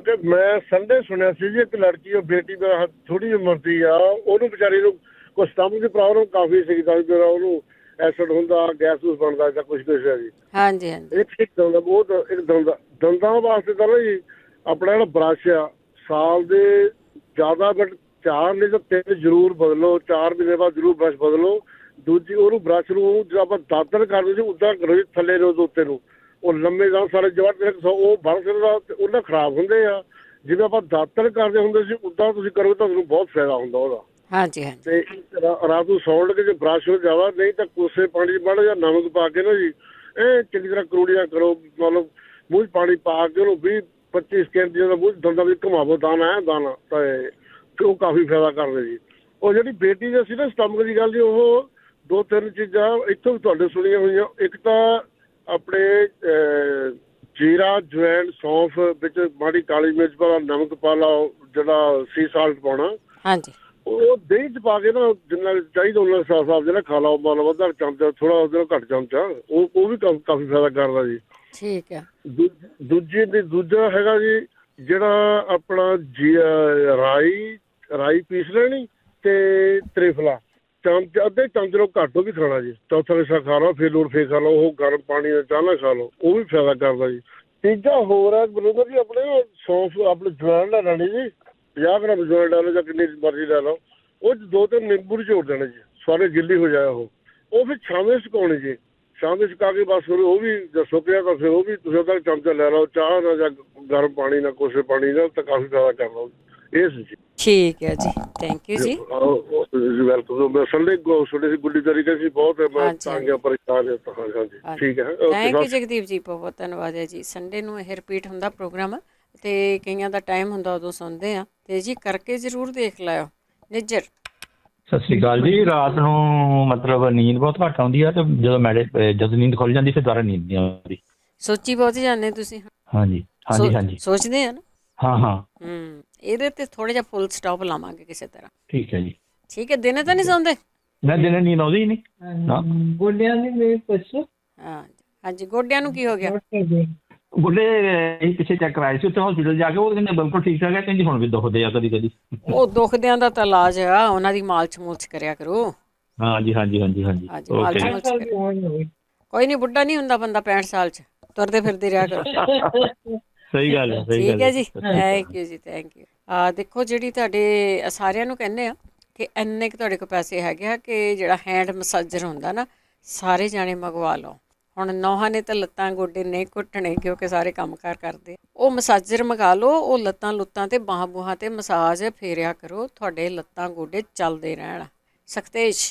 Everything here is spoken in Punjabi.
ਕਿ ਮੈਂ ਸੰਡੇ ਸੁਣਿਆ ਸੀ ਜੀ ਇੱਕ ਲੜਕੀ ਉਹ ਬੇਟੀ ਦਾ ਥੋੜੀ ਉਮਰ ਦੀ ਆ, ਉਹਨੂੰ ਵਿਚਾਰੀ ਨੂੰ ਕੋਈ ਸਟਮਕ ਦੀ ਪ੍ਰੋਬਲਮ ਕਾਫੀ ਸੀ, ਤਾਂ ਜਿਹੜਾ ਉਹਨੂੰ ਐਸਿਡ ਹੁੰਦਾ, ਗੈਸ ਗੂਸ ਬਣਦਾ ਜਾਂ ਕੁਛ ਹੈ ਜੀ। ਹਾਂਜੀ ਹਾਂਜੀ ਇੱਕ ਦੰਦਾ ਬਹੁਤ ਇੱਕ ਦੰਦਾਂ ਵਾਸਤੇ ਤਾਂ ਨਾ ਜੀ ਆਪਣਾ ਜਿਹੜਾ ਬਰੱਸ਼ ਆ ਸਾਲ ਦੇ ਜ਼ਿਆਦਾ ਬਟ 4 ਨਹੀਂ ਤਾਂ 3 ਜ਼ਰੂਰ ਬਦਲੋ, 4 ਮਹੀਨੇ ਬਾਅਦ ਜ਼ਰੂਰ ਬਰੱਸ਼ ਬਦਲੋ। ਦੂਜੀ ਉਹਨੂੰ ਬਰੱਸ਼ ਨੂੰ ਜਦੋਂ ਆਪਾਂ ਦਾਤਣ ਕਰਦੇ ਸੀ ਉੱਦਾਂ ਕਰੋ ਜੀ, ਥੱਲੇ ਨੂੰ ਉੱਤੇ ਨੂੰ, ਉਹ ਲੰਮੇ ਗਾਂ ਸਾਰੇ ਜਵਾਬ ਉਹ ਬਣ ਸਕਦਾ ਤੇ ਉਹਨਾਂ ਖਰਾਬ ਹੁੰਦੇ ਆ। ਜਿਵੇਂ ਆਪਾਂ ਦਾਤਣ ਕਰਦੇ ਹੁੰਦੇ ਸੀ ਉੱਦਾਂ ਤੁਸੀਂ ਕਰੋ ਤਾਂ ਤੁਹਾਨੂੰ ਬਹੁਤ ਫਾਇਦਾ ਹੁੰਦਾ ਉਹਦਾ। ਹਾਂਜੀ ਹਾਂਜੀ ਤੇ ਰਾਤ ਨੂੰ ਸੌਣ ਲੱਗੇ ਜੇ ਬਰੱਸ਼ ਹੋ ਜਾਵਾ, ਨਹੀਂ ਤਾਂ ਕੋਸੇ ਪਾਣੀ 'ਚ ਮਾੜਾ ਜਿਹਾ ਨਮਕ ਪਾ ਕੇ ਨਾ ਜੀ ਇਹ ਚੰਗੀ ਤਰ੍ਹਾਂ ਕਰੂੜੀਆਂ ਕਰੋ, ਮਤਲਬ ਮੂੰਹ 'ਚ ਪਾਣੀ ਪਾ ਕੇ ਉਹਨੂੰ 20-25 ਸਕਿੰਟ ਜਦੋਂ ਮੂੰਹ ਦੰਦਾਂ ਵਿੱਚ ਘੁਮਾਵੋ ਦਾਣਾ ਦਾਣਾ, ਤੇ ਉਹ ਕਾਫੀ ਫਾਇਦਾ ਕਰਦੇ ਜੀ। ਉਹ ਜਿਹੜੀ ਬੇਟੀ ਦੇ ਸੀ ਨਾ ਸਟਮਕ ਦੀ ਗੱਲ ਜੀ, ਉਹ 2-3 ਚੀਜ਼ਾਂ ਇੱਥੋਂ ਵੀ ਤੁਹਾਡੇ ਸੁਣੀਆਂ ਹੋਈਆਂ। ਇੱਕ ਤਾਂ ਆਪਣੇ ਜੀਰਾ, ਜਵੈਣ, ਸੌਂਫ ਵਿੱਚ ਮਾੜੀ ਕਾਲੀ ਮਿਰਚ ਪਾ, ਨਮਕ ਪਾ ਲਓ, ਜਿਹੜਾ ਸੀ ਸਾਲਟ ਪਾਉਣਾ, ਹਾਂਜੀ ਉਹ ਦਹੀਂ 'ਚ ਪਾ ਕੇ ਨਾ ਜਿੰਨਾ ਚਾਹੀਦਾ ਉਹਨਾਂ ਹਿਸਾਬ ਜਿਹੜਾ ਖਾ ਲਓ, ਮਤਲਬ ਅੱਧਾ ਚਮਚਾ, ਥੋੜਾ ਉਹਦੇ ਘੱਟ ਚਮਚਾ, ਉਹ ਵੀ ਕਾਫੀ ਫਾਇਦਾ ਕਰਦਾ ਜੀ। ਠੀਕ ਹੈ। ਦੂਜਾ ਹੈਗਾ ਜੀ ਜਿਹੜਾ ਆਪਣਾ ਰਾਈ ਪੀਸ ਲੈਣੀ ਤੇ ਤ੍ਰਿਫਲਾ ਅੱਧੇ ਚਮਚ ਨੂੰ ਘੱਟ ਉਹ ਵੀ ਖਾਣਾ ਜੀ। ਚੌਥਾ ਹਿੱਸਾ ਖਾ ਲਓ, ਫਿਰ ਲੋੜ ਫੇਰ ਖਾ ਲਓ, ਉਹ ਗਰਮ ਪਾਣੀ ਨਾਲ ਚਾਹ ਨਾਲ ਖਾ ਲਓ, ਉਹ ਵੀ ਫਾਇਦਾ ਕਰਦਾ ਜੀ। ਤੀਜਾ ਹੋਰ ਹੈ ਬਲੂਦਰ ਜੀ, ਆਪਣੇ ਸੌਂਫ ਆਪਣੇ ਜਵੈਣ ਲੈ ਲੈਣੀ ਜੀ, 50 ਗ੍ਰਾਮ ਜਵੈਣ ਲੈ ਲਓ ਜਾਂ ਕਿੰਨੀ ਮਰਜ਼ੀ ਲੈ ਲਓ, ਉਹ 'ਚ 2-3 ਨਿੰਬੂ ਨਿਚੋੜ ਦੇਣੇ ਜੀ, ਸਾਰੇ ਗਿੱਲੀ ਹੋ ਜਾਏ ਉਹ ਫਿਰ ਛਾਵੇਂ ਸੁਕਾਉਣੀ ਜੀ। ਛਾਵੇਂ ਸੁਕਾ ਕੇ ਬਸ ਫਿਰ ਉਹ ਵੀ ਜੇ ਸੁੱਕ ਗਿਆ ਤਾਂ ਫਿਰ ਉਹ ਵੀ ਤੁਸੀਂ ਉਹਦਾ ਚਮਚਾ ਲੈ ਲਓ ਚਾਹ ਨਾਲ ਜਾਂ ਗਰਮ ਪਾਣੀ ਨਾਲ, ਕੋਸੇ ਪਾਣੀ ਨਾਲ, ਤਾਂ ਕਾਫੀ ਫਾਇਦਾ ਕਰਦਾ ਇਹ ਸੀ ਜੀ। ਠੀਕ ਹੈ ਜੀ, ਥੈਂਕ ਯੂ ਜੀ। ਵੈਲਕਮ। ਸੰਡੇ ਤੁਹਾਡੇ ਗੁੱਡੀ ਤਰੀਕੇ ਸੀ ਬਹੁਤ ਮੈਂ ਤਾਂ ਗਿਆ ਪਰੇਸ਼ਾਨ ਹਾਂ। ਹਾਂਜੀ ਠੀਕ ਹੈ, ਥੈਂਕ ਯੂ ਜਗਦੀਪ ਜੀ, ਬਹੁਤ ਧੰਨਵਾਦ ਹੈ ਜੀ। ਸੰਡੇ ਨੂੰ ਇਹ ਰਿਪੀਟ ਹੁੰਦਾ ਪ੍ਰੋਗਰਾਮ ਤੇ ਕਈਆਂ ਦਾ ਟਾਈਮ ਹੁੰਦਾ ਉਦੋਂ ਸੁਣਦੇ ਆ, ਤੇ ਜੀ ਕਰਕੇ ਜ਼ਰੂਰ ਦੇਖ ਲਿਓ। ਨਿੱਜਰ ਸਤਿ ਸ਼੍ਰੀ ਅਕਾਲ ਜੀ। ਰਾਤ ਨੂੰ ਮਤਲਬ ਨੀਂਦ ਬਹੁਤ ਘੱਟ ਆਉਂਦੀ ਆ, ਤੇ ਜਦੋਂ ਨੀਂਦ ਖੁੱਲ ਜਾਂਦੀ ਫਿਰ ਦੁਬਾਰਾ ਨੀਂਦ ਨਹੀਂ ਆਉਂਦੀ। ਸੋਚੀ ਬਹੁਤ ਜਾਂਦੇ ਤੁਸੀਂ? ਹਾਂਜੀ ਹਾਂਜੀ ਹਾਂਜੀ ਸੋਚਦੇ ਆ ਨਾ। ਹਾਂ ਇਹਦੇ ਤੇ ਥੋੜਾ ਜਿਹਾ ਫੁੱਲ ਸਟਾਪ ਲਾਵਾਂਗੇ ਕਿਸੇ ਤਰ੍ਹਾਂ। ਠੀਕ ਹੈ ਜੀ। ਠੀਕ ਹੈ। ਦਿਨੇ ਤਾਂ ਨਹੀਂ ਸੌਂਦੇ? ਮੈਂ ਦਿਨੇ ਨੀਂਦ ਆਉਂਦੀ ਹੀ ਨਹੀਂ। ਗੋਡਿਆਂ ਦੀ ਮੇਰੇ ਪੁੱਛ। ਹਾਂ ਹਾਂਜੀ, ਗੋਡਿਆਂ ਨੂੰ ਕੀ ਹੋ ਗਿਆ? ਗੋਡੇ ਪਿੱਛੇ ਚੈੱਕ ਕਰਾਏ ਸੀ ਉੱਥੇ ਹਸਪੀਟਲ ਜਾ ਕੇ, ਉਹ ਕਹਿੰਦੇ ਬਿਲਕੁਲ ਠੀਕ ਠਾਕ ਹੈ, ਕਹਿੰਦੀ ਹੁਣ ਵੀ ਦੁਖਦੇ ਆ ਕਦੀ ਕਦੀ। ਉਹ ਦੁਖਦਿਆਂ ਦਾ ਤਾਂ ਇਲਾਜ ਆ, ਉਹਨਾਂ ਦੀ ਮਾਲਸ਼ ਮੂਲਸ਼ ਕਰਿਆ ਕਰੋ। ਹਾਂਜੀ ਹਾਂਜੀ ਹਾਂਜੀ ਹਾਂਜੀ ਮਾਲਸ਼ ਮੂਲਸ਼ ਕੋਈ ਨਹੀਂ, ਬੁੱਢਾ ਨਹੀਂ ਹੁੰਦਾ ਬੰਦਾ 65 ਸਾਲ 'ਚ, ਤੁਰਦੇ ਫਿਰਦੇ ਰਿਹਾ ਕਰੋ। ਸਹੀ ਗੱਲ ਹੈ, ਸਹੀ ਗੱਲ ਠੀਕ ਹੈ ਜੀ, ਥੈਂਕ ਯੂ ਜੀ, ਥੈਂਕ ਯੂ। ਦੇਖੋ ਜਿਹੜੀ ਤੁਹਾਡੇ ਸਾਰਿਆਂ ਨੂੰ ਕਹਿੰਦੇ ਆ ਕਿ ਇੰਨੇ ਕੁ ਤੁਹਾਡੇ ਕੋਲ ਪੈਸੇ ਹੈਗੇ ਆ ਕਿ ਜਿਹੜਾ ਹੈਂਡ ਮਸਾਜਰ ਹੁੰਦਾ ਨਾ, ਸਾਰੇ ਜਾਣੇ ਮੰਗਵਾ ਲਓ। ਹੁਣ ਨੌਹਾਂ ਨੇ ਤਾਂ ਲੱਤਾਂ ਗੋਡੇ ਨਹੀਂ ਘੁੱਟਣੇ ਕਿਉਂਕਿ ਸਾਰੇ ਕੰਮ ਕਾਰ ਕਰਦੇ, ਉਹ ਮਸਾਜਰ ਮੰਗਾ ਲਓ। ਉਹ ਲੱਤਾਂ ਲੁੱਤਾਂ ਤੇ ਬਾਹਾਂ ਬੂਹਾਂ ਤੇ ਮਸਾਜ ਫੇਰਿਆ ਕਰੋ, ਤੁਹਾਡੇ ਲੱਤਾਂ ਗੋਡੇ ਚੱਲਦੇ ਰਹਿਣ। ਸਖਤੇਸ਼।